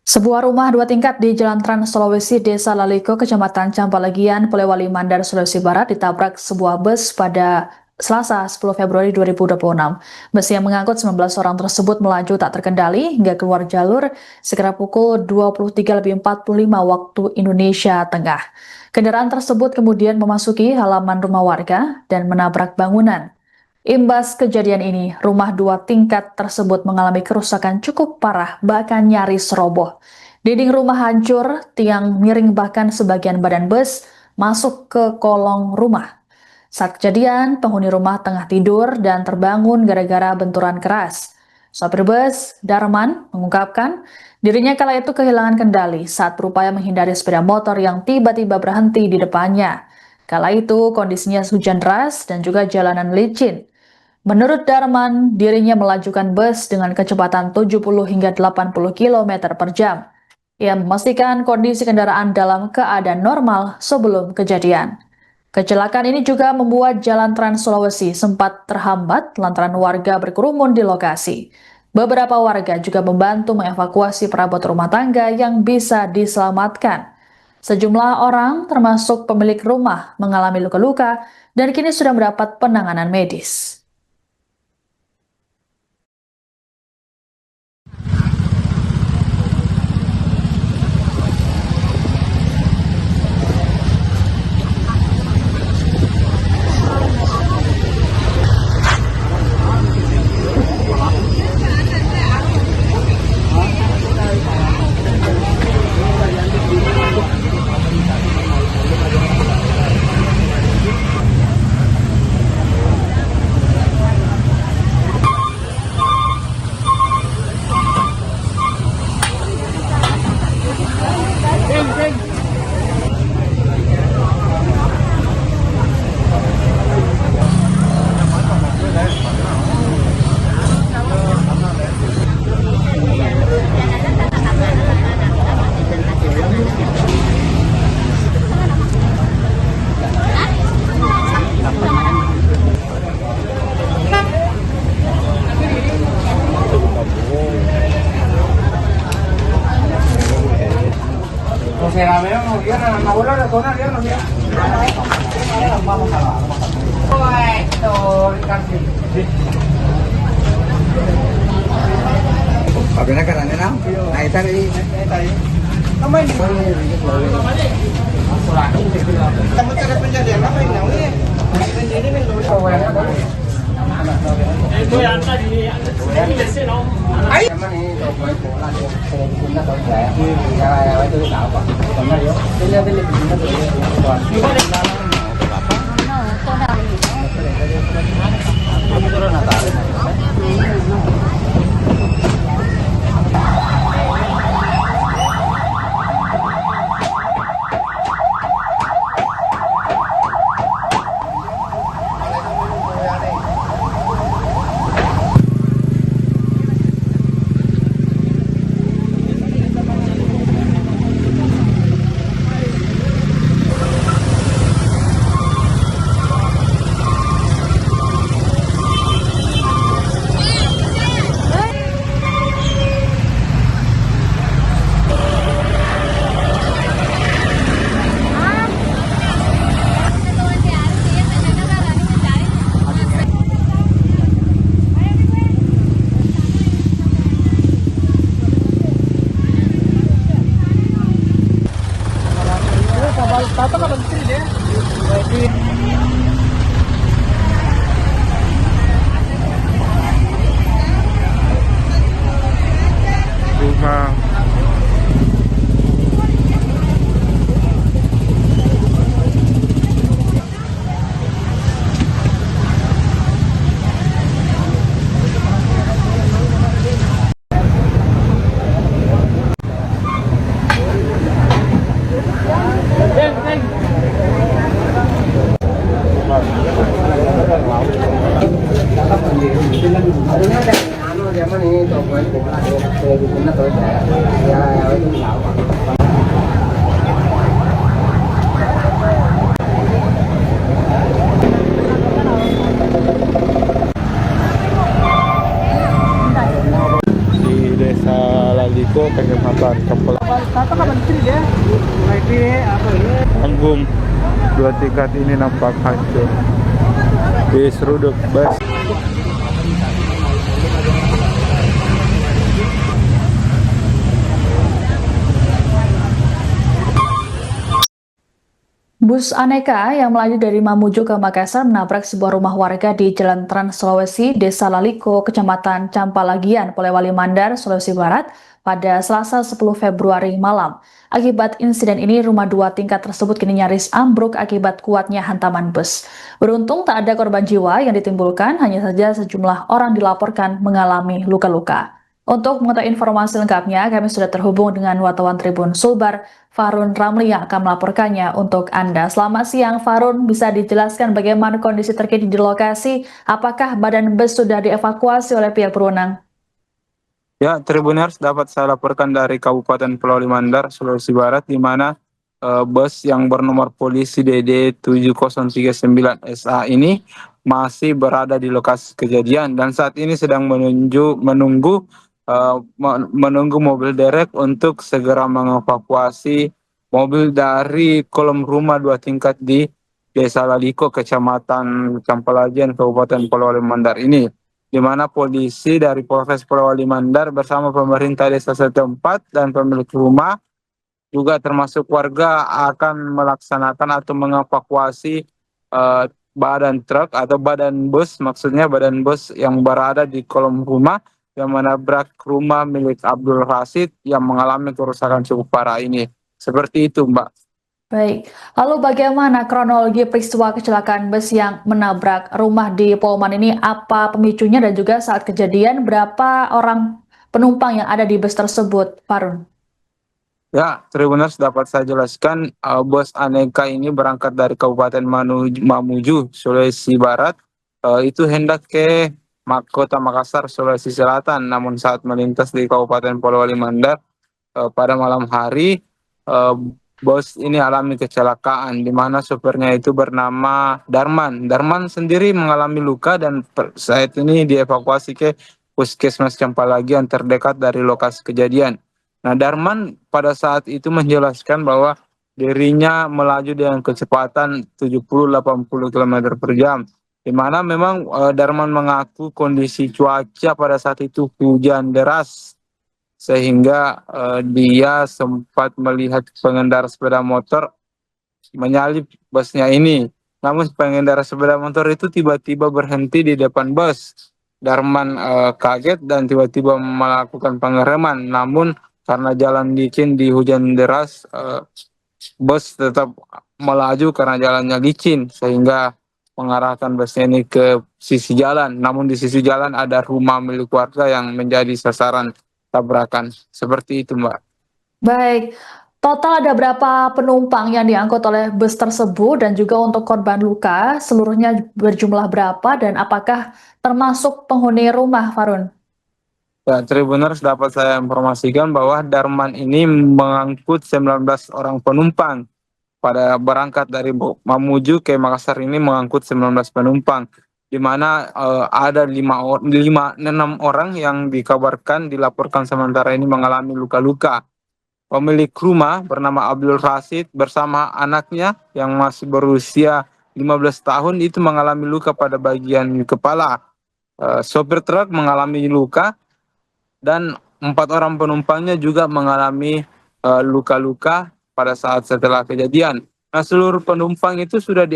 Sebuah rumah dua tingkat di Jalan Trans Sulawesi, Desa Laliko, Kecamatan Campalagian, Polewali Mandar, Sulawesi Barat ditabrak sebuah bus pada Selasa 10 Februari 2026. Bus yang mengangkut 19 orang tersebut melaju tak terkendali hingga keluar jalur sekira pukul 23.45 waktu Indonesia Tengah. Kendaraan tersebut kemudian memasuki halaman rumah warga dan menabrak bangunan. Imbas kejadian ini, rumah dua tingkat tersebut mengalami kerusakan cukup parah, bahkan nyaris roboh. Dinding rumah hancur, tiang miring bahkan sebagian badan bus masuk ke kolong rumah. Saat kejadian, penghuni rumah tengah tidur dan terbangun gara-gara benturan keras. Sopir bus, Darman, mengungkapkan dirinya kala itu kehilangan kendali saat berupaya menghindari sepeda motor yang tiba-tiba berhenti di depannya. Kala itu kondisinya hujan deras dan juga jalanan licin. Menurut Darman, dirinya melajukan bus dengan kecepatan 70 hingga 80 km per jam. Ia memastikan kondisi kendaraan dalam keadaan normal sebelum kejadian. Kecelakaan ini juga membuat Jalan Trans Sulawesi sempat terhambat lantaran warga berkerumun di lokasi. Beberapa warga juga membantu mengevakuasi perabot rumah tangga yang bisa diselamatkan. Sejumlah orang, termasuk pemilik rumah, mengalami luka-luka dan kini sudah mendapat penanganan medis. Se la veo, no quieren, a mi abuelo le toca, no quieren. Vamos a la, esto, casi. Papi nak kerana nak? Naik tadi. Kamay ni. Kamu cari penjadian apa ini? Penjadian ini lu tahu ya? Ay. Rumah punggung dua tingkat ini nampak hancur diseruduk bus. Bus aneka yang melaju dari Mamuju ke Makassar menabrak sebuah rumah warga di Jalan Trans Sulawesi, Desa Laliko, Kecamatan Campalagian, Polewali Mandar, Sulawesi Barat, pada Selasa 10 Februari malam. Akibat insiden ini, rumah dua tingkat tersebut kini nyaris ambruk akibat kuatnya hantaman bus. Beruntung tak ada korban jiwa yang ditimbulkan, hanya saja sejumlah orang dilaporkan mengalami luka-luka. Untuk mengetahui informasi lengkapnya, kami sudah terhubung dengan wartawan Tribun Sulbar, Farun Ramli yang akan melaporkannya untuk Anda. Selamat siang, Farun. Bisa dijelaskan bagaimana kondisi terkini di lokasi? Apakah badan bus sudah dievakuasi oleh pihak berwenang? Ya, Tribuners, dapat saya laporkan dari Kabupaten Polewali Mandar, Sulawesi Barat, di mana bus yang bernomor polisi DD 7039 SA ini masih berada di lokasi kejadian dan saat ini sedang menunggu mobil derek untuk segera mengevakuasi mobil dari kolom rumah dua tingkat di Desa Laliko, Kecamatan Campalagian, Kabupaten Polewali Mandar ini, di mana polisi dari Polres Polewali Mandar bersama pemerintah desa setempat dan pemilik rumah juga termasuk warga akan melaksanakan atau mengevakuasi badan truk atau badan bus, maksudnya badan bus yang berada di kolom rumah yang menabrak rumah milik Abdul Rasid yang mengalami kerusakan cukup parah ini. Seperti itu, Mbak. Baik, lalu bagaimana kronologi peristiwa kecelakaan bus yang menabrak rumah di Polman ini? Apa pemicunya dan juga saat kejadian berapa orang penumpang yang ada di bus tersebut, Farun? Ya, Tribuners, dapat saya jelaskan, bus aneka ini berangkat dari Kabupaten Mamuju, Sulawesi Barat. Itu hendak ke Kota Makassar, Sulawesi Selatan. Namun saat melintas di Kabupaten Polewali Mandar pada malam hari, bus ini alami kecelakaan, di mana sopirnya itu bernama Darman. Darman sendiri mengalami luka dan saat ini dievakuasi ke Puskesmas Campalagian terdekat dari lokasi kejadian. Nah, Darman pada saat itu menjelaskan bahwa dirinya melaju dengan kecepatan 70-80 km per jam. Di mana memang Darman mengaku kondisi cuaca pada saat itu hujan deras, sehingga dia sempat melihat pengendara sepeda motor menyalip busnya ini. Namun pengendara sepeda motor itu tiba-tiba berhenti di depan bus. Darman kaget dan tiba-tiba melakukan pengereman. Namun karena jalan licin di hujan deras, bus tetap melaju karena jalannya licin, sehingga mengarahkan busnya ini ke sisi jalan. Namun di sisi jalan ada rumah milik warga yang menjadi sasaran tabrakan. Seperti itu, Mbak. Baik, total ada berapa penumpang yang diangkut oleh bus tersebut dan juga untuk korban luka seluruhnya berjumlah berapa dan apakah termasuk penghuni rumah, Farun? Ya, Tribuners, dapat saya informasikan bahwa Darman ini mengangkut 19 orang penumpang. Pada berangkat dari Mamuju ke Makassar ini mengangkut 19 penumpang, di mana ada 6 orang yang dilaporkan sementara ini mengalami luka-luka. Pemilik rumah bernama Abdul Rasid bersama anaknya yang masih berusia 15 tahun itu mengalami luka pada bagian kepala. Sopir truk mengalami luka dan 4 orang penumpangnya juga mengalami luka-luka pada saat setelah kejadian. Nah, seluruh penumpang itu sudah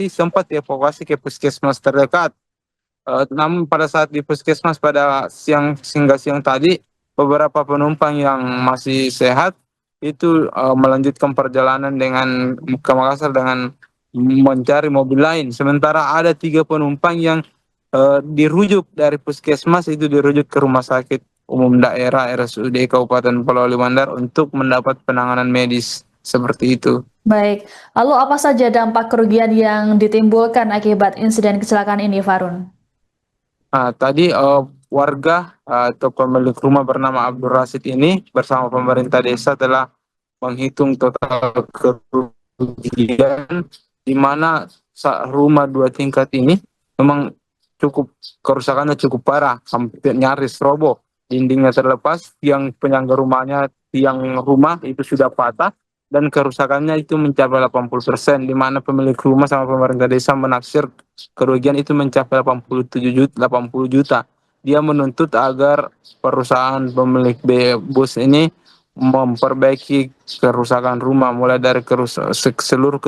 sempat dievakuasi ke puskesmas terdekat. Namun pada saat di puskesmas pada hingga siang tadi, beberapa penumpang yang masih sehat itu melanjutkan perjalanan ke Makassar dengan mencari mobil lain. Sementara ada 3 penumpang yang dirujuk dari puskesmas itu dirujuk ke Rumah Sakit Umum Daerah RSUD Kabupaten Polewali Mandar untuk mendapat penanganan medis. Seperti itu. Baik, lalu apa saja dampak kerugian yang ditimbulkan akibat insiden kecelakaan ini, Farun? Tadi warga atau pemilik rumah bernama Abdul Rasid ini bersama pemerintah desa telah menghitung total kerugian, di mana rumah 2 tingkat ini memang kerusakannya cukup parah, hampir nyaris roboh. Dindingnya terlepas, tiang penyangga rumah itu sudah patah, dan kerusakannya itu mencapai 80%, di mana pemilik rumah sama pemerintah desa menaksir kerugian itu mencapai 80 juta. Dia menuntut agar perusahaan pemilik bus ini memperbaiki kerusakan rumah, mulai dari seluruh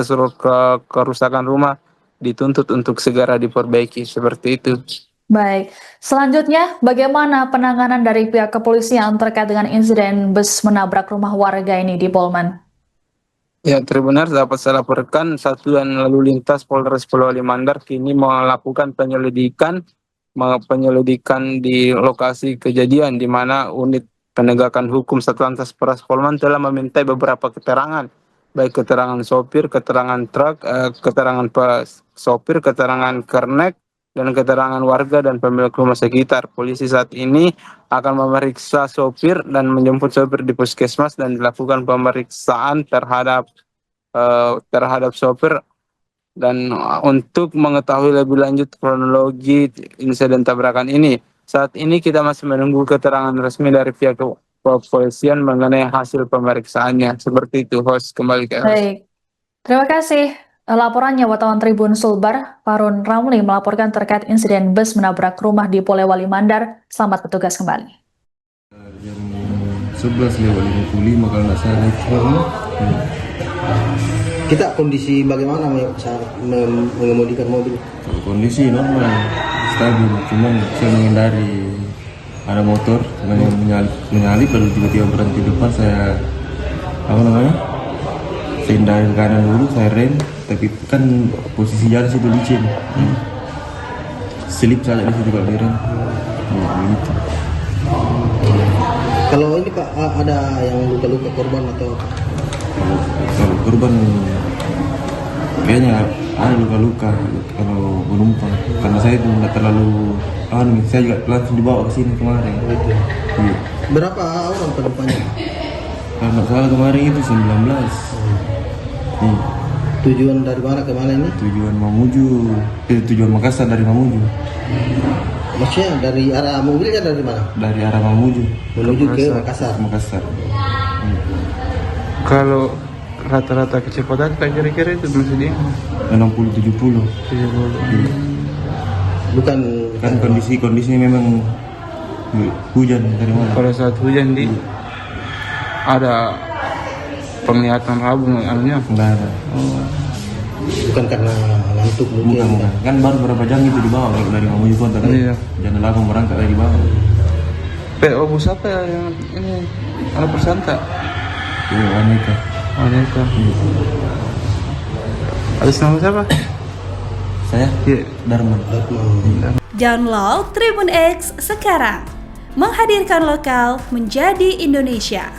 kerusakan rumah dituntut untuk segera diperbaiki, seperti itu. Baik, selanjutnya bagaimana penanganan dari pihak kepolisian terkait dengan insiden bus menabrak rumah warga ini di Polman? Ya, Tribuners, dapat saya laporkan Satuan Lalu Lintas Polres Polewali Mandar kini melakukan penyelidikan di lokasi kejadian, di mana unit penegakan hukum Satlantas Polres Polman telah memintai beberapa keterangan, baik keterangan sopir, keterangan truk, keterangan sopir, keterangan kernet, dan keterangan warga dan pemilik rumah sekitar. Polisi saat ini akan memeriksa sopir dan menjemput sopir di puskesmas dan dilakukan pemeriksaan terhadap sopir, dan untuk mengetahui lebih lanjut kronologi insiden tabrakan ini, saat ini kita masih menunggu keterangan resmi dari pihak kepolisian mengenai hasil pemeriksaannya. Seperti itu, host, kembali ke host. Baik, terima kasih. Laporannya wartawan Tribun Sulbar, Farun Ramli melaporkan terkait insiden bus menabrak rumah di Polewali Mandar. Selamat bertugas kembali. Jam 11:55 kalau nggak salah itu. Kita kondisi bagaimana saat mengemudikan mobil? Kalau kondisi normal, stabil, cuman saya menghindari ada motor menyalip lalu tiba-tiba berhenti depan, saya saya hindari ke kanan dulu, saya rem, tapi kan posisi jalan situ licin, selip saja di situ kalau direm. Begitu. Kalau ini Pak, ada yang luka-luka korban atau apa? Kalau korban kayaknya ada luka-luka kalau penumpang, karena saya itu nggak terlalu saya juga langsung dibawa ke sini kemarin. Iya. Berapa orang penumpangnya? Kalau nggak salah kemarin itu 19. Iya. Tujuan dari mana ke mana ini? Tujuan tujuan Makassar dari Mamuju. Maksudnya dari arah mobilnya dari mana? Dari arah Mamuju Menuju ke Makassar. Kalau rata-rata kecepatan kayak kira-kira itu masih di 60-70. Bukan Kan kondisinya memang hujan dari mana? Pada saat hujan ada penglihatan abu anunya. Enggak ada. bukan karena ngantuk mungkin. Bukan. Kan baru berapa jam itu dibawa dari Mamuju Kota kan? Iya. Jangan lama berangkat dari bawah. PO bus apa yang ini? Anak persanta. Iya, Aneka. Atas nama siapa? Saya? Iya. Darman. Download Tribun X sekarang. Menghadirkan lokal menjadi Indonesia.